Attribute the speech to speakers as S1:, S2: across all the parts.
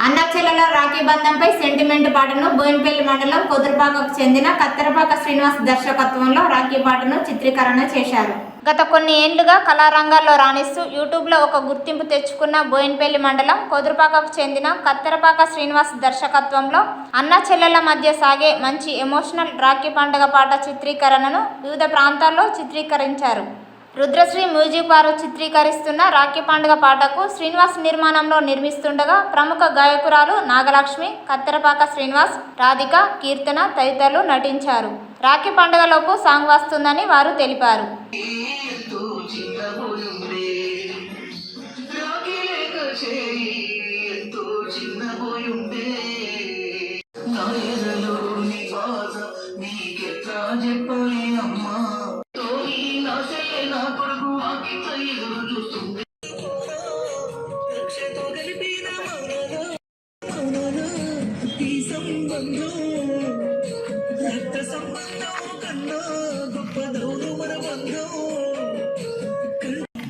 S1: అన్నాచెల్లెల Rakhi బంధంపై sentiment పాటను బోయినపల్లి మండలం కొదురుపాకకు చెందిన కత్తెరపాక శ్రీనివాస్ దర్శకత్వంలో రాఖీ పాటను చిత్రీకరణ చేశారు. గత కొన్ని ఏళ్లుగా కళారంగాల్లో రాణిస్తూ యూట్యూబ్లో ఒక గుర్తింపు తెచ్చుకున్న బోయినపల్లి మండలం కొదురుపాకకు చెందిన కత్తెరపాక శ్రీనివాస్ దర్శకత్వంలో అన్నా చెల్లెల మధ్య సాగే మంచి ఎమోషనల్ రాఖీ పండుగ పాట చిత్రీకరణను వివిధ ప్రాంతాల్లో చిత్రీకరించారు. రుద్రశ్రీ మ్యూజిక్ వారు చిత్రీకరిస్తున్న రాఖీ పండుగ పాటకు శ్రీనివాస్ నిర్మాణంలో నిర్మిస్తుండగా ప్రముఖ గాయకురాలు నాగలక్ష్మి, కత్తెరపాక శ్రీనివాస్, రాధిక, కీర్తన తదితరులు నటించారు. రాఖీ పండుగలోపు సాంగ్ వస్తుందని వారు తెలిపారు.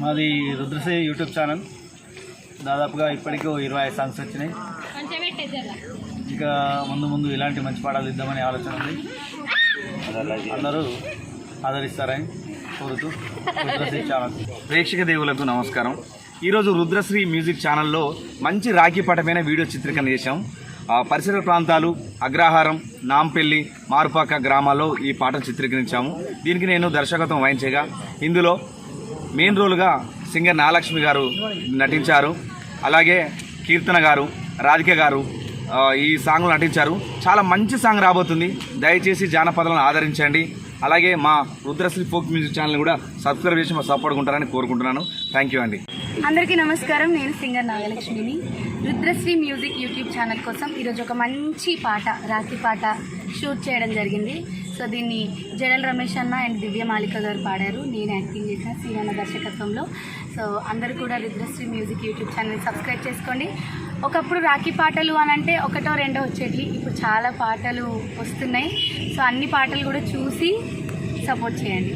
S2: మాది రుద్రశ్రీ యూట్యూబ్ ఛానల్. దాదాపుగా ఇప్పటికీ 25 సాంగ్స్ వచ్చినాయి. ఇంకా ముందు ఇలాంటి మంచి పాటలు ఇద్దామని ఆలోచన ఉంది. అందరూ ఆదరిస్తారని కోరుతూ రుద్రశ్రీ ఛానల్ ప్రేక్షక దేవులకు నమస్కారం. ఈరోజు రుద్రశ్రీ మ్యూజిక్ ఛానల్లో మంచి రాఖీ పాటమైన వీడియో చిత్రీకరణ చేశాం. పరిసర ప్రాంతాలు అగ్రహారం, నాంపల్లి, మారుపాక గ్రామాల్లో ఈ పాటను చిత్రీకరించాము. దీనికి నేను దర్శకత్వం వహించగా ఇందులో మెయిన్ రోల్గా సింగర్ నాగలక్ష్మి గారు నటించారు. అలాగే కీర్తన గారు, రాధిక గారు ఈ సాంగ్లో నటించారు. చాలా మంచి సాంగ్ రాబోతుంది. దయచేసి జానపదాలను ఆదరించండి. అలాగే మా రుద్రశ్రీ ఫోక్ మ్యూజిక్ ఛానల్ కూడా సబ్స్క్రైబ్ చేసి మా సపోర్ట్ ఉంటారని కోరుకుంటున్నాను. థ్యాంక్ యూ అండి.
S3: అందరికీ నమస్కారం. నేను సింగర్ నాగలక్ష్మిని. రుద్రశ్రీ మ్యూజిక్ యూట్యూబ్ ఛానల్ కోసం ఈరోజు ఒక మంచి పాట, రాఖీ పాట షూట్ చేయడం జరిగింది. సో దీన్ని జడల రమేష్ అన్న అండ్ దివ్య మాలిక గారు పాడారు. నేను యాక్టింగ్ చేసిన సీనన్న దర్శకత్వంలో. సో అందరూ కూడా Rudrasri music YouTube channel subscribe చేసుకోండి. ఒకప్పుడు రాఖీ పాటలు అని అంటే ఒకటో రెండో వచ్చేటి, ఇప్పుడు చాలా పాటలు వస్తున్నాయి. సో అన్ని పాటలు కూడా చూసి సపోర్ట్ చేయండి.